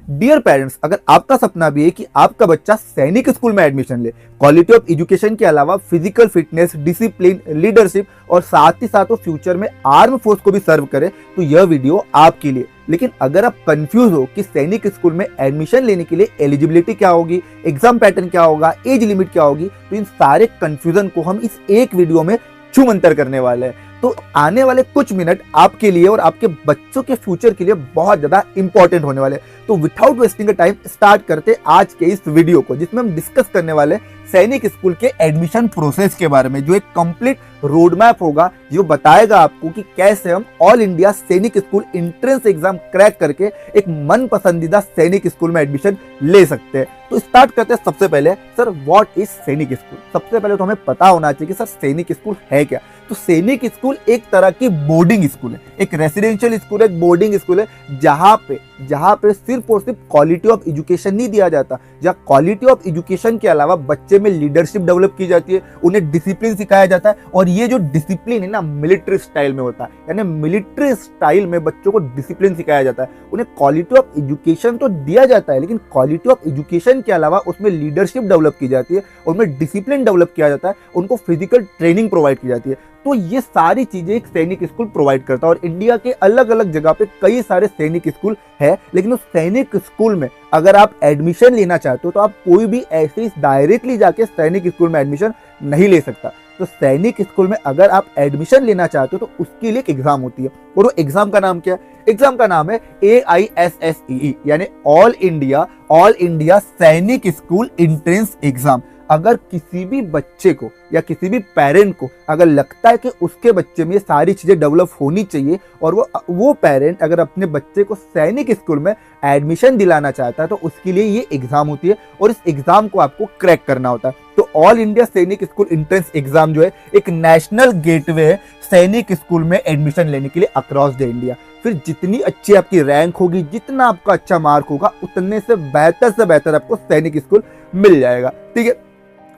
Dear parents, अगर आपका सपना भी है कि आपका बच्चा सैनिक स्कूल में एडमिशन ले, क्वालिटी ऑफ एजुकेशन के अलावा फिजिकल फिटनेस, डिसिप्लिन, लीडरशिप और साथ ही साथ वो फ्यूचर में आर्म फोर्स को भी सर्व करे, तो यह वीडियो आपके लिए। लेकिन अगर आप कंफ्यूज हो कि सैनिक स्कूल में एडमिशन लेने के लिए एलिजिबिलिटी क्या होगी, एग्जाम पैटर्न क्या होगा, एज लिमिट क्या होगी, तो इन सारे कंफ्यूजन को हम इस एक वीडियो में छूमंतर करने वाले हैं। तो आने वाले कुछ मिनट आपके लिए और आपके बच्चों के फ्यूचर के लिए बहुत ज्यादा इंपॉर्टेंट होने वाले हैं। तो विदाउट वेस्टिंग टाइम स्टार्ट करते आज के इस वीडियो को, जिसमें हम डिस्कस करने वाले सैनिक स्कूल के एडमिशन प्रोसेस के बारे में, जो एक कंप्लीट रोड मैप होगा जो बताएगा आपको कि कैसे हम ऑल इंडिया सैनिक स्कूल एंट्रेंस एग्जाम क्रैक करके एक मन पसंदीदा सैनिक स्कूल में एडमिशन ले सकते हैं। तो स्टार्ट करते हैं सबसे पहले, सर व्हाट इज सैनिक स्कूल। सबसे पहले तो हमें पता होना चाहिए कि सर सैनिक स्कूल है क्या। तो सैनिक स्कूल एक तरह की बोर्डिंग स्कूल है, एक रेसिडेंशियल स्कूल है, बोर्डिंग स्कूल है, जहाँ पे सिर्फ और सिर्फ क्वालिटी ऑफ एजुकेशन नहीं दिया जाता, जहाँ क्वालिटी ऑफ एजुकेशन के अलावा बच्चे में लीडरशिप डेवलप की जाती है, उन्हें डिसिप्लिन सिखाया जाता है। और ये जो डिसिप्लिन है ना, मिलिट्री स्टाइल में होता है, यानी मिलिट्री स्टाइल में बच्चों को डिसिप्लिन सिखाया जाता है। उन्हें क्वालिटी ऑफ एजुकेशन तो दिया जाता है, लेकिन क्वालिटी ऑफ एजुकेशन के अलावा उसमें लीडरशिप डेवलप की जाती है, उनमें डिसिप्लिन डेवलप किया जाता है, उनको फिजिकल ट्रेनिंग प्रोवाइड की जाती है। तो ये सारी चीजें एक सैनिक स्कूल प्रोवाइड करता है। और इंडिया के अलग अलग जगह पे कई सारे सैनिक स्कूल है, लेकिन उस सैनिक स्कूल में अगर आप एडमिशन लेना चाहते हो तो आप कोई भी ऐसे ही डायरेक्टली जाके सैनिक स्कूल में एडमिशन नहीं ले सकता। तो सैनिक स्कूल में अगर आप एडमिशन लेना चाहते हो तो उसके लिए एक एग्जाम होती है, और वो एग्जाम का नाम क्या है? एग्जाम का नाम है AISSEE, यानी ऑल इंडिया सैनिक स्कूल एंट्रेंस एग्जाम। अगर किसी भी बच्चे को या किसी भी पेरेंट को अगर लगता है कि उसके बच्चे में ये सारी चीजें डेवलप होनी चाहिए, और वो पेरेंट अगर अपने बच्चे को सैनिक स्कूल में एडमिशन दिलाना चाहता है, तो उसके लिए ये एग्जाम होती है, और इस एग्जाम को आपको क्रैक करना होता है। तो ऑल इंडिया सैनिक स्कूल एंट्रेंस एग्जाम जो है एक नेशनल गेटवे है सैनिक स्कूल में एडमिशन लेने के लिए अक्रॉस द इंडिया। फिर जितनी अच्छी आपकी रैंक होगी, जितना आपका अच्छा मार्क होगा, उतने से बेहतर आपको सैनिक स्कूल मिल जाएगा। ठीक है,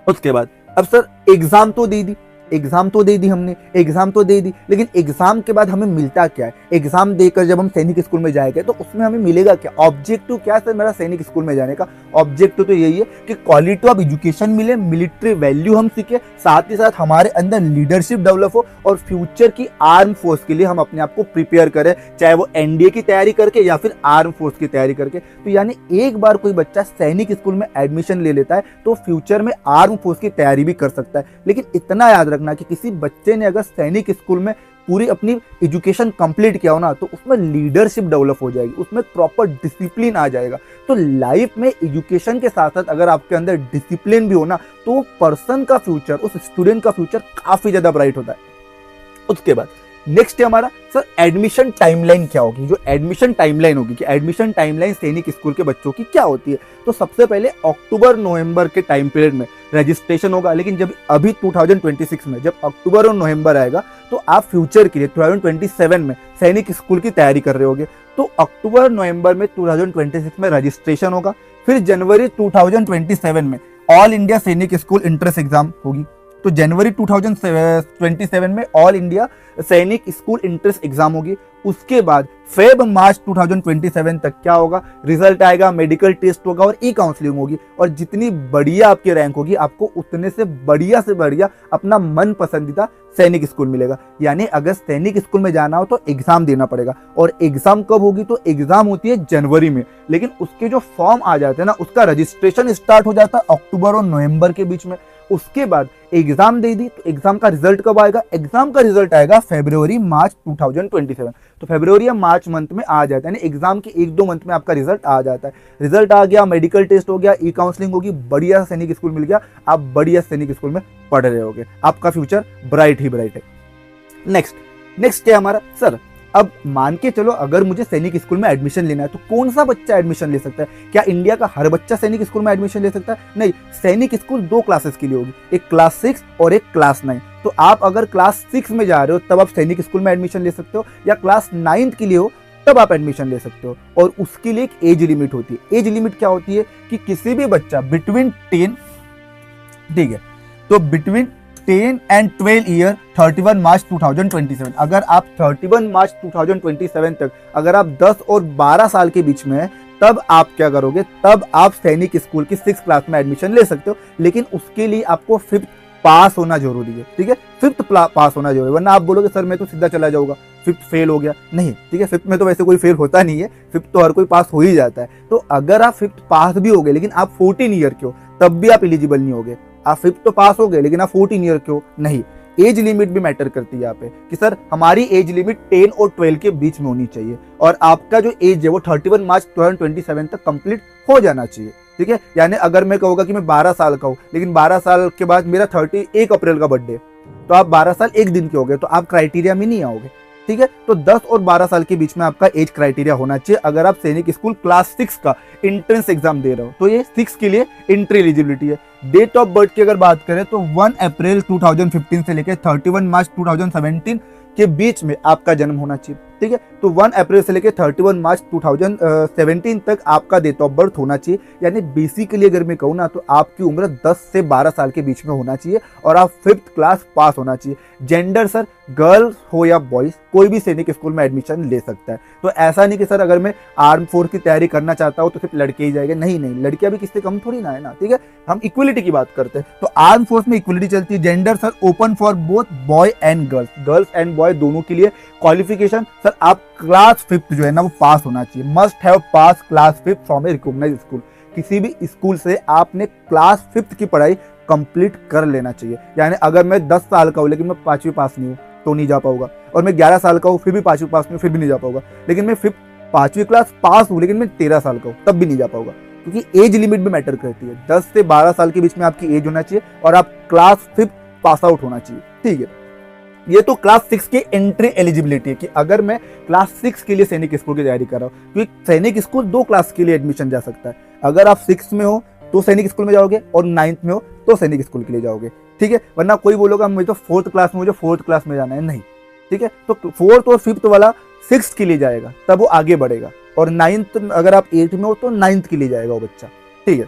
उसके बाद अब सर एग्जाम तो दे दी हमने, लेकिन एग्जाम के बाद हमें मिलता क्या है? एग्जाम देकर जब हम सैनिक स्कूल में जाएंगे तो उसमें हमें मिलेगा क्या? ऑब्जेक्टिव क्या है सर मेरा सैनिक स्कूल में जाने का? ऑब्जेक्टिव तो यही है कि क्वालिटी ऑफ एजुकेशन मिले, मिलिट्री वैल्यू हम सीखे, साथ ही साथ हमारे अंदर लीडरशिप डेवलप हो, और फ्यूचर की आर्म फोर्स के लिए हम अपने आप को प्रिपेयर करें, चाहे वो NDA की तैयारी करके या फिर आर्म फोर्स की तैयारी करके। तो यानी एक बार कोई बच्चा सैनिक स्कूल में एडमिशन ले लेता है तो फ्यूचर में आर्म फोर्स की तैयारी भी कर सकता है। लेकिन इतना याद रखना कि किसी बच्चे ने अगर सैनिक स्कूल में पूरी अपनी एजुकेशन कंप्लीट किया हो ना, तो उसमें लीडरशिप डेवलप हो जाएगी, उसमें प्रॉपर डिसिप्लिन आ जाएगा। तो लाइफ में एजुकेशन के साथ साथ अगर आपके अंदर डिसिप्लिन भी हो ना, तो पर्सन का फ्यूचर, उस स्टूडेंट का फ्यूचर काफी ज्यादा ब्राइट होता है। उसके बाद नेक्स्ट है हमारा सर एडमिशन टाइमलाइन क्या होगी। जो एडमिशन टाइमलाइन होगी कि एडमिशन टाइमलाइन सैनिक स्कूल के बच्चों की क्या होती है, तो सबसे पहले अक्टूबर-नवंबर के टाइम पीरियड में रजिस्ट्रेशन होगा। लेकिन जब अभी 2026 में जब अक्टूबर और नवंबर आएगा, तो आप फ्यूचर के लिए 2027 में सैनिक स्कूल की तैयारी कर रहे होगे, तो अक्टूबर नवंबर में 2026 में रजिस्ट्रेशन होगा। फिर जनवरी 2027 में ऑल इंडिया सैनिक स्कूल एंट्रेंस एग्जाम होगी। तो जनवरी 2027 में ऑल इंडिया सैनिक स्कूल एंट्रेंस एग्जाम होगी। उसके बाद मार्च 2027 तक क्या होगा? रिजल्ट आएगा, मेडिकल टेस्ट होगा और ई काउंसलिंग होगी। और जितनी बढ़िया आपकी रैंक होगी, आपको उतने से बढ़िया अपना मन पसंदीदा सैनिक स्कूल मिलेगा। यानी अगर सैनिक स्कूल में जाना हो तो एग्जाम देना पड़ेगा। और एग्जाम कब होगी? तो एग्जाम होती है जनवरी में, लेकिन उसके जो फॉर्म आ जाते हैं ना, उसका रजिस्ट्रेशन स्टार्ट हो जाता है अक्टूबर और नवंबर के बीच में। उसके बाद एग्जाम दे दी, तो एग्जाम का रिजल्ट कब आएगा? एग्जाम का रिजल्ट आएगा फरवरी-मार्च 2027। तो फरवरी या मार्च मंथ में आ जाता है, यानी एग्जाम के 1-2 मंथ में आपका रिजल्ट आ जाता है। रिजल्ट आ गया, मेडिकल टेस्ट हो गया, ई काउंसलिंग होगी, बढ़िया सैनिक स्कूल मिल गया, आप बढ़िया सैनिक स्कूल में पढ़ रहे होगे, आपका फ्यूचर ब्राइट ही ब्राइट है। नेक्स्ट क्या हमारा सर, अब मान के चलो अगर मुझे सैनिक स्कूल में एडमिशन लेना है, तो कौन सा बच्चा एडमिशन ले सकता है? क्या इंडिया का हर बच्चा सैनिक स्कूल में एडमिशन ले सकता है? नहीं, सैनिक स्कूल 2 क्लासेस के लिए होगी, एक क्लास 6 और एक क्लास 9। तो आप अगर क्लास 6 में जा रहे हो तब आप सैनिक स्कूल में एडमिशन ले सकते हो, या क्लास 9 के लिए हो तब आप एडमिशन ले सकते हो। और उसके लिए एक एज लिमिट होती है। एज लिमिट क्या होती है कि किसी भी बच्चा बिटवीन 10, ठीक है, तो बिटवीन 10 and 12 ईयर 31 मार्च 2027, अगर आप 31 मार्च 2027 तक अगर आप 10 और 12 साल के बीच में हैं, तब आप क्या करोगे, तब आप सैनिक स्कूल की 6 क्लास में एडमिशन ले सकते हो, लेकिन उसके लिए आपको 5th पास होना जरूरी है। ठीक है, 5th पास होना जरूरी है, वरना आप बोलोगे सर मैं तो सीधा चला जाऊंगा, 5th फेल हो गया, नहीं। ठीक है, 5th में तो वैसे कोई फेल होता नहीं है, 5th तो हर कोई पास हो ही जाता है। तो अगर आप 5th पास भी हो गए लेकिन आप 14 ईयर के हो, तब भी आप एलिजिबल नहीं होगे। आप 5th तो पास हो गए लेकिन आप 14 ईयर के हो, नहीं। एज लिमिट भी मैटर करती है यहाँ पे कि सर हमारी एज लिमिट 10 और 12 के बीच में होनी चाहिए, और आपका जो एज है वो 31 मार्च 2027 तक कंप्लीट हो जाना चाहिए। ठीक है, यानी अगर मैं कहूँगा कि मैं 12 साल का हूँ, लेकिन 12 साल के बाद मेरा 31 अप्रैल का बर्थडे, तो आप 12 साल एक दिन के हो गए, तो आप क्राइटेरिया में नहीं आओगे। ठीक है, तो 10 और 12 साल के बीच में आपका एज क्राइटेरिया होना चाहिए अगर आप सैनिक स्कूल क्लास 6 का एंट्रेंस एग्जाम दे रहे हो। तो ये 6 के लिए एंट्री एलिजिबिलिटी है। डेट ऑफ बर्थ की अगर बात करें तो 1 अप्रैल 2015 से लेकर 31 मार्च 2017 के बीच में आपका जन्म होना चाहिए। ठीक है, तो 1 अप्रैल से लेकर 31 मार्च 2017 तक आपका डेट ऑफ बर्थ होना चाहिए। यानी बेसिकली अगर मैं कहूँ ना तो आपकी उम्र 10 से 12 साल के बीच में होना चाहिए और आप 5th क्लास पास होना चाहिए। जेंडर सर गर्ल्स हो या बॉयज, कोई भी सैनिक स्कूल में एडमिशन ले सकता है। तो ऐसा नहीं कि सर अगर मैं आर्म फोर्स की तैयारी करना चाहता हूँ तो सिर्फ लड़के ही जाएंगे, नहीं नहीं, लड़कियां भी किससे कम थोड़ी ना है ना। ठीक है, हम इक्वलिटी की बात करते हैं, तो आर्म फोर्स में इक्वलिटी चलती है। Gender sir open for both boy and girls, girls and boy दोनों के लिए। क्वालिफिकेशन सर आप क्लास 5th जो है ना वो पास होना चाहिए, must have pass class 5th from a recognised school. किसी भी स्कूल से आपने क्लास 5th की पढ़ाई कंप्लीट कर लेना चाहिए। यानी अगर मैं 10 साल का हूँ लेकिन मैं 5वीं पास नहीं हूँ तो नहीं जा पाऊंगा, और मैं 11 साल का हूँ फिर भी 5वीं पास नहीं हूँ फिर भी नहीं जा पाऊंगा, लेकिन मैं 5वीं क्लास पास हूँ लेकिन मैं 13 साल का हूँ तब भी नहीं जा पाऊंगा, क्योंकि एज लिमिट भी मैटर करती है। 10 से 12 साल के बीच में आपकी एज होना चाहिए और आप क्लास 5th पास आउट होना चाहिए। ठीक है, ये तो क्लास 6 की एंट्री एलिजिबिलिटी है कि अगर मैं क्लास 6 के लिए सैनिक स्कूल की तैयारी कर रहा हूँ, क्योंकि सैनिक स्कूल 2 क्लास के लिए एडमिशन जा सकता है। अगर आप 6 में हो तो सैनिक स्कूल में जाओगे और 9th में हो तो सैनिक स्कूल के लिए जाओगे। ठीक है, वरना कोई बोलोगा मुझे तो 4th क्लास में, मुझे 4th क्लास में जाना है, नहीं। ठीक है, तो 4th और 5th वाला 6th के लिए जाएगा, तब वो आगे बढ़ेगा, और 9th अगर आप 8 में हो तो 9th के लिए जाएगा वो बच्चा। ठीक है,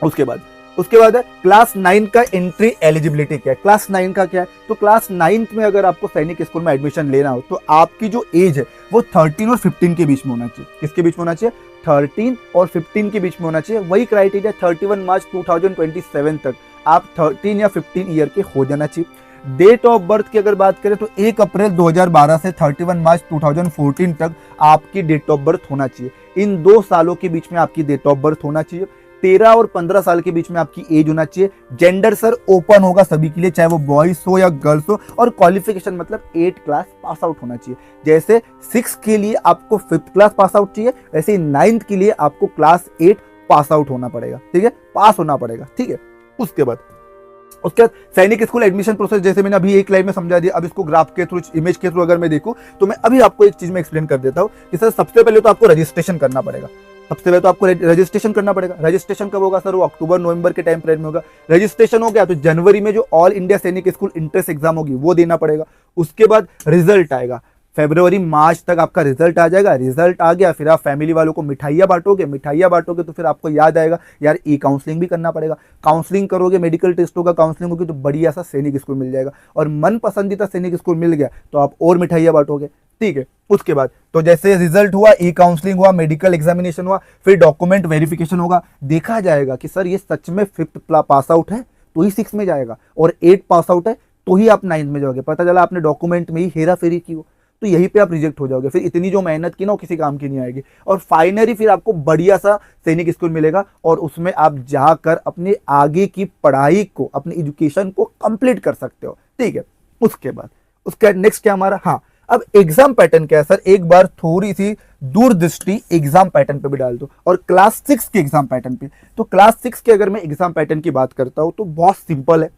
उसके बाद है क्लास 9 का एंट्री एलिजिबिलिटी क्या है। क्लास 9 का क्या है, तो क्लास 9th में अगर आपको सैनिक स्कूल में एडमिशन लेना हो तो आपकी जो एज है वो 13 और 15 के बीच में होना चाहिए। किसके बीच में होना चाहिए, 13 और 15 के बीच में होना चाहिए। वही क्राइटेरिया 31 मार्च 2027 तक आप 13 या 15 ईयर के हो जाना चाहिए। डेट ऑफ बर्थ की अगर बात करें तो 1 अप्रैल 2012 से 31 मार्च 2014 तक आपकी डेट ऑफ बर्थ होना चाहिए। इन 2 सालों के बीच में आपकी डेट ऑफ बर्थ होना चाहिए। 13 और 15 साल के बीच में आपकी एज होना चाहिए। जेंडर सर ओपन होगा सभी के लिए, चाहे वो बॉयज हो या गर्ल्स हो, और क्वालिफिकेशन मतलब 8 क्लास पास आउट होना चाहिए। जैसे 6 के लिए आपको 5th क्लास पास आउट चाहिए, वैसे ही 9th के लिए आपको क्लास 8 पास आउट होना पड़ेगा। ठीक है, पास होना पड़ेगा। ठीक है, उसके बाद सैनिक स्कूल एडमिशन प्रोसेस जैसे मैंने अभी एक लाइन में समझा दिया। अब इसको ग्राफ के थ्रू, इमेज के थ्रू अगर मैं देखूं तो मैं अभी आपको एक चीज में एक्सप्लेन कर देता हूं कि सर सबसे पहले तो आपको रजिस्ट्रेशन करना पड़ेगा। सबसे पहले तो आपको रजिस्ट्रेशन करना पड़ेगा। रजिस्ट्रेशन कब होगा सर, वो अक्टूबर नवंबर के टाइम पीरियड में होगा। रजिस्ट्रेशन हो गया तो जनवरी में जो ऑल इंडिया सैनिक स्कूल इंट्रेंस एग्जाम होगी वो देना पड़ेगा। उसके बाद रिजल्ट आएगा, फरवरी मार्च तक आपका रिजल्ट आ जाएगा। रिजल्ट आ गया फिर आप फैमिली वालों को मिठाइयाँ बांटोगे तो फिर आपको याद आएगा यार ई काउंसलिंग भी करना पड़ेगा। काउंसलिंग करोगे, मेडिकल टेस्ट होगा, काउंसलिंग होगी तो बढ़िया सा सैनिक स्कूल मिल जाएगा, और मन पसंदीदा सैनिक स्कूल मिल गया तो आप और मिठाइयाँ बांटोगे। ठीक है, उसके बाद तो जैसे रिजल्ट हुआ, ई काउंसलिंग हुआ, मेडिकल एग्जामिनेशन हुआ, फिर डॉक्यूमेंट वेरिफिकेशन होगा। देखा जाएगा कि सर ये सच में 5th पास आउट है तो ही 6 में जाएगा, और 8 पास आउट है तो ही आप 9th में जाओगे। पता चला आपने डॉक्यूमेंट में ही हेरा फेरी की हो तो यहीं पे आप रिजेक्ट हो जाओगे। फिर इतनी जो मेहनत की ना वो किसी काम की नहीं आएगी, और फाइनली फिर आपको बढ़िया सा सैनिक स्कूल मिलेगा और उसमें आप जाकर अपने आगे की पढ़ाई को, अपनी एजुकेशन को कंप्लीट कर सकते हो। ठीक है, उसके बाद उसका नेक्स्ट क्या हमारा, हाँ अब एग्जाम पैटर्न क्या है सर, एक बार थोड़ी सी दूरदृष्टि एग्जाम पैटर्न पे भी डाल दो, और क्लास 6 के एग्जाम पैटर्न पे। तो क्लास 6 के अगर मैं एग्जाम पैटर्न की बात करता हूं तो बहुत सिंपल है।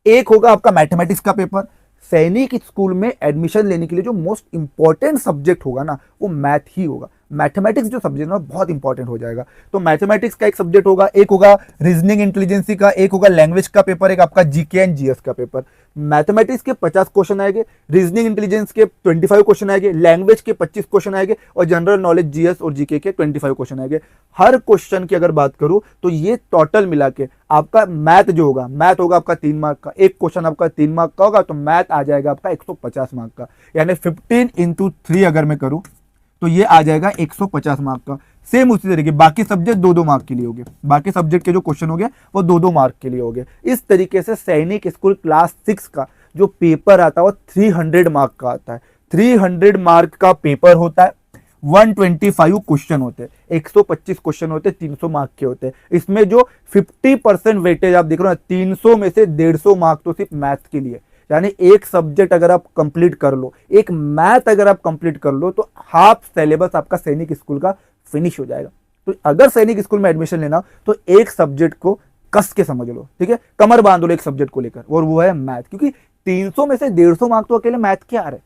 एक होगा आपका मैथमेटिक्स का पेपर। सैनिक स्कूल में एडमिशन लेने के लिए जो मोस्ट इंपॉर्टेंट सब्जेक्ट होगा ना वो मैथ ही होगा। मैथमेटिक्स जो सब्जेक्ट है बहुत इंपॉर्टेंट हो जाएगा। तो मैथमेटिक्स का एक सब्जेक्ट होगा, एक होगा रीजनिंग इंटेलिजेंसी का, एक होगा लैंग्वेज का पेपर, एक आपका जीके एंड जीएस का पेपर। मैथमेटिक्स के 50 क्वेश्चन आएंगे, रीजनिंग इंटेलिजेंस के 25 क्वेश्चन आएंगे, लैंग्वेज के 25 क्वेश्चन आएंगे, और जनरल नॉलेज जीएस और जीके के 25 क्वेश्चन आएंगे। हर क्वेश्चन की अगर बात करूं तो ये टोटल मिला के आपका मैथ जो होगा, मैथ होगा आपका 3 मार्क का, एक क्वेश्चन आपका 3 मार्क का होगा, तो मैथ आ जाएगा आपका 150 मार्क का। यानी 15 × 3 अगर मैं करूं तो ये आ जाएगा 150 मार्क का। सेम उसी तरीके बाकी सब्जेक्ट 2-2 मार्क के लिए हो गए, बाकी सब्जेक्ट के जो क्वेश्चन हो गए वो 2-2 मार्क के लिए हो गए। इस तरीके से सैनिक स्कूल क्लास 6 का जो पेपर आता है वो 300 मार्क का आता है। 300 मार्क का पेपर होता है, 125 क्वेश्चन होते हैं, 125 क्वेश्चन होते हैं, 300 मार्क के होते हैं। इसमें जो 50% वेटेज आप देख रहे हो ना, 300 में से 150 मार्क तो सिर्फ मैथ्स के लिए, यानी एक सब्जेक्ट अगर आप कंप्लीट कर लो, एक मैथ अगर आप कंप्लीट कर लो तो हाफ सिलेबस आपका सैनिक स्कूल का फिनिश हो जाएगा। तो अगर सैनिक स्कूल में एडमिशन लेना तो एक सब्जेक्ट को कस के समझ लो, ठीक है, कमर बांध लो एक सब्जेक्ट को लेकर, और वो है मैथ। क्योंकि 300 में से 150 मार्क तो अकेले मैथ के आ रहे,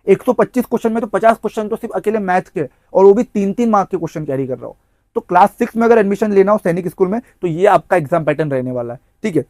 125 क्वेश्चन में तो 50 क्वेश्चन तो सिर्फ अकेले मैथ के, और वो भी 3-3 मार्क के क्वेश्चन कैरी कर रहा हो। तो क्लास 6 में अगर एडमिशन लेना हो सैनिक स्कूल में तो ये आपका एग्जाम पैटर्न रहने वाला है, ठीक है।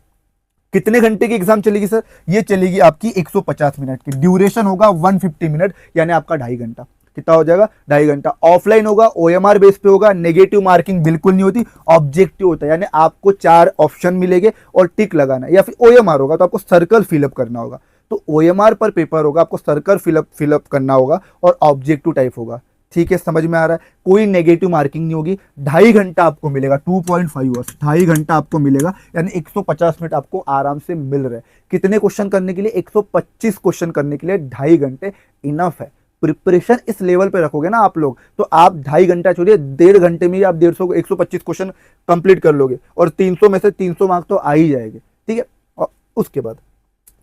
कितने घंटे की एग्जाम चलेगी सर? ये चलेगी आपकी 150 मिनट की, ड्यूरेशन होगा 150 मिनट, यानी आपका 2.5 घंटा। कितना हो जाएगा? 2.5 घंटा। ऑफलाइन होगा, ओएमआर बेस पे होगा, नेगेटिव मार्किंग बिल्कुल नहीं होती, ऑब्जेक्टिव होता है, यानी आपको 4 ऑप्शन मिलेंगे और टिक लगाना है, या फिर ओएमआर होगा तो आपको सर्कल फिलअप करना होगा। तो ओएमआर पर पेपर होगा, आपको सर्कल फिलअप करना होगा और ऑब्जेक्टिव टाइप होगा, ठीक है, समझ में आ रहा है? कोई नेगेटिव मार्किंग नहीं होगी। 2.5 घंटा आपको मिलेगा, 2.5 आवर्स, 2.5 घंटा आपको मिलेगा, यानी 150 मिनट आपको आराम से मिल रहे हैं। कितने क्वेश्चन करने के लिए? 125 क्वेश्चन करने के लिए 2.5 घंटे इनफ है। प्रिपरेशन इस लेवल पे रखोगे ना आप लोग तो आप 2.5 घंटा छोड़िए, 1.5 घंटे में ही आप 125 क्वेश्चन कंप्लीट कर लोगे, और 300 में से 300 मार्क्स तो आ ही जाएंगे, ठीक है। और उसके बाद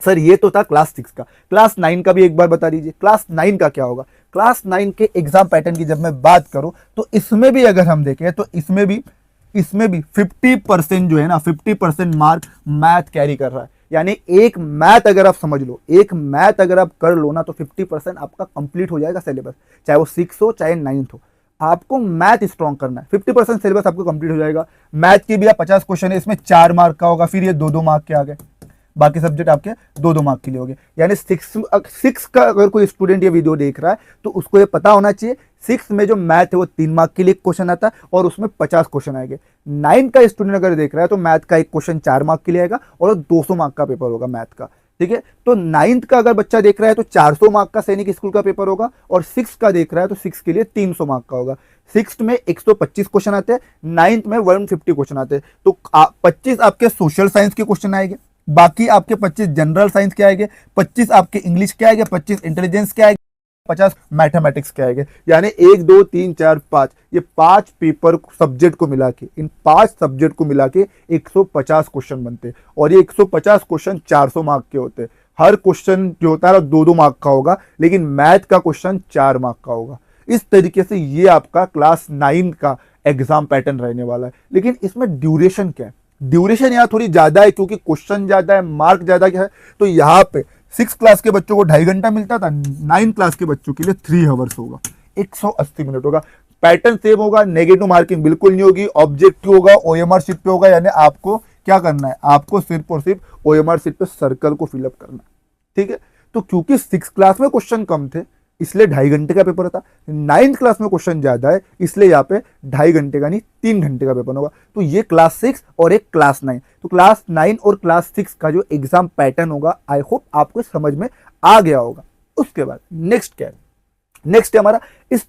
सर ये तो था क्लास 6 का, क्लास 9 का भी एक बार बता दीजिए, क्लास 9 का क्या होगा? क्लास 9 के एग्जाम पैटर्न की जब मैं बात करूं तो इसमें भी अगर हम देखें तो इसमें भी 50% जो है ना, 50% मार्क मैथ कैरी कर रहा है। यानी एक मैथ अगर आप समझ लो, एक मैथ अगर आप कर लो ना तो 50% आपका कंप्लीट हो जाएगा सिलेबस, चाहे वो 6 हो चाहे 9th हो। आपको मैथ स्ट्रॉन्ग करना है, 50% सिलेबस आपको कंप्लीट हो जाएगा। मैथ की भी आप 50 क्वेश्चन है, इसमें 4 मार्क का होगा, फिर ये 2-2 मार्क के आ गए, बाकी सब्जेक्ट आपके 2-2 मार्क के लिए हो गए। यानी 6 का अगर कोई स्टूडेंट ये वीडियो देख रहा है तो उसको ये पता होना चाहिए 6 में जो मैथ है वो 3 मार्क के लिए क्वेश्चन आता है और उसमें 50 क्वेश्चन आएंगे। 9 का स्टूडेंट अगर देख रहा है तो मैथ का एक क्वेश्चन 4 मार्क के लिए आएगा और 200 मार्क का पेपर होगा मैथ का, ठीक है। तो 9th का अगर बच्चा देख रहा है तो 400 मार्क का सैनिक स्कूल का पेपर होगा, और 6 का देख रहा है तो 6 के लिए 300 मार्क का होगा। 6th में 125 क्वेश्चन आते हैं, 9th में 150 क्वेश्चन आते हैं। तो 25 आपके सोशल साइंस के क्वेश्चन आएंगे, बाकी आपके 25 जनरल साइंस के आएंगे, 25 आपके इंग्लिश के आएंगे, 25 इंटेलिजेंस के आएंगे, 50 मैथमेटिक्स के आएंगे। यानी 1 2 3 4 5 ये 5 पेपर सब्जेक्ट को मिला के, इन 5 सब्जेक्ट को मिला के 150 क्वेश्चन बनते हैं, और ये 150 क्वेश्चन 400 मार्क के होते हैं। हर क्वेश्चन जो होता है 2-2 मार्क का होगा, लेकिन मैथ का क्वेश्चन 4 मार्क का होगा। इस तरीके से ये आपका क्लास 9 का एग्जाम पैटर्न रहने वाला है। लेकिन इसमें ड्यूरेशन क्या है? ड्यूरेशन यहाँ थोड़ी ज्यादा है क्योंकि क्वेश्चन ज्यादा है, मार्क ज्यादा क्या है। तो यहाँ पे 6 क्लास के बच्चों को 2.5 घंटा मिलता था, 9 क्लास के बच्चों के लिए 3 आवर्स होगा, 180 मिनट होगा। पैटर्न सेम होगा, नेगेटिव मार्किंग बिल्कुल नहीं होगी, ऑब्जेक्टिव होगा, ओएमआर शीट पे होगा। यानी आपको क्या करना है? आपको सिर्फ और सिर्फ ओएमआर शीट पे सर्कल को फिलअप करना है, ठीक है। तो क्योंकि 6 क्लास में क्वेश्चन कम थे इसलिए 2.5 घंटे का पेपर था, 9th क्लास में क्वेश्चन ज्यादा है इसलिए यहाँ पे 2.5 घंटे का नहीं 3 घंटे का पेपर होगा। तो ये क्लास 6 और एक क्लास 9। तो क्लास 9 और क्लास 6 का जो एग्जाम पैटर्न होगा आई होप आपको समझ में आ गया होगा। उसके बाद नेक्स्ट क्या है? नेक्स्ट है हमारा इस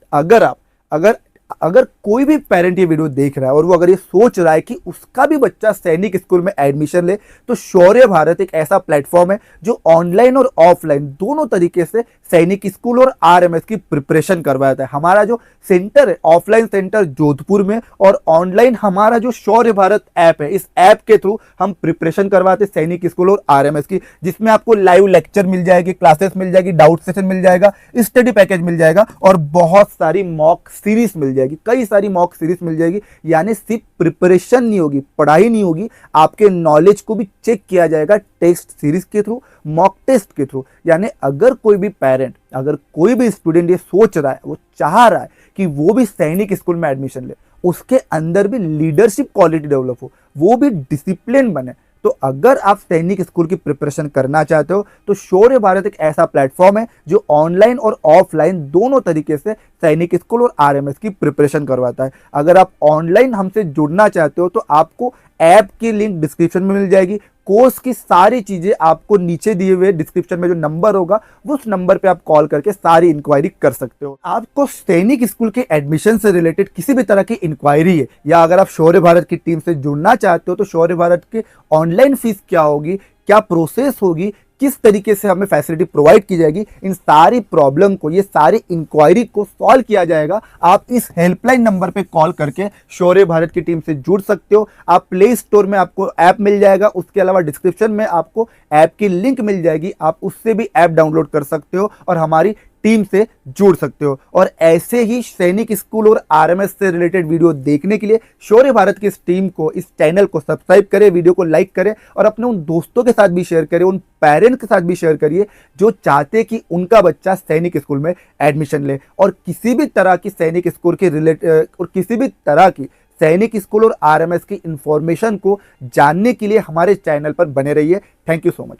अगर कोई भी पेरेंट ये वीडियो देख रहा है और वो अगर ये सोच रहा है कि उसका भी बच्चा सैनिक स्कूल में एडमिशन ले, तो शौर्य भारत एक ऐसा प्लेटफॉर्म है जो ऑनलाइन और ऑफलाइन दोनों तरीके से सैनिक स्कूल और आरएमएस की प्रिपरेशन करवाता है। हमारा जो सेंटर है, ऑफलाइन सेंटर जोधपुर में, और ऑनलाइन हमारा जो शौर्य भारत ऐप है, इस ऐप के थ्रू हम प्रिपरेशन करवाते हैं सैनिक स्कूल और आरएमएस की, जिसमें आपको लाइव लेक्चर मिल जाएगी, क्लासेस मिल जाएगी, डाउट सेशन मिल जाएगा, स्टडी पैकेज मिल जाएगा, और बहुत सारी मॉक सीरीज मिल जाएगी, कई सारी मॉक सीरीज मिल जाएगी। यानी सिर्फ प्रिपरेशन नहीं होगी, पढ़ाई नहीं होगी, आपके नॉलेज को भी चेक किया जाएगा टेस्ट सीरीज के थ्रू, मॉक टेस्ट के थ्रू। यानी अगर कोई भी पेरेंट, अगर कोई भी स्टूडेंट ये सोच रहा है, वो चाह रहा है कि वो भी सैनिक स्कूल में एडमिशन ले, उसके अंदर भी लीडरशिप क्वालिटी डेवलप हो, वो भी डिसिप्लिन बने, तो अगर आप सैनिक स्कूल की प्रिपरेशन करना चाहते हो तो शौर्य भारत एक ऐसा प्लेटफॉर्म है जो ऑनलाइन और ऑफलाइन दोनों तरीके से सैनिक स्कूल और आरएमएस की प्रिपरेशन करवाता है। अगर आप ऑनलाइन हमसे जुड़ना चाहते हो तो आपको ऐप की लिंक डिस्क्रिप्शन में मिल जाएगी, कोर्स की सारी चीजें आपको नीचे दिए हुए डिस्क्रिप्शन में जो नंबर होगा उस नंबर पे आप कॉल करके सारी इंक्वायरी कर सकते हो। आपको सैनिक स्कूल के एडमिशन से रिलेटेड किसी भी तरह की इंक्वायरी है, या अगर आप शौर्य भारत की टीम से जुड़ना चाहते हो तो शौर्य भारत की ऑनलाइन फीस क्या होगी, क्या प्रोसेस होगी, किस तरीके से हमें फैसिलिटी प्रोवाइड की जाएगी, इन सारी प्रॉब्लम को, ये सारी इंक्वायरी को सॉल्व किया जाएगा। आप इस हेल्पलाइन नंबर पे कॉल करके शौर्य भारत की टीम से जुड़ सकते हो। आप प्ले स्टोर में आपको ऐप मिल जाएगा, उसके अलावा डिस्क्रिप्शन में आपको ऐप की लिंक मिल जाएगी, आप उससे भी ऐप डाउनलोड कर सकते हो और हमारी टीम से जुड़ सकते हो। और ऐसे ही सैनिक स्कूल और आरएमएस से रिलेटेड वीडियो देखने के लिए शौर्य भारत की इस टीम को, इस चैनल को सब्सक्राइब करें, वीडियो को लाइक करें और अपने उन दोस्तों के साथ भी शेयर करें, उन पेरेंट्स के साथ भी शेयर करिए जो चाहते कि उनका बच्चा सैनिक स्कूल में एडमिशन ले। और किसी भी तरह की सैनिक स्कूल के किसी भी तरह की सैनिक स्कूल और आरएमएस की इंफॉर्मेशन को जानने के लिए हमारे चैनल पर बने रहिए। Thank you so much.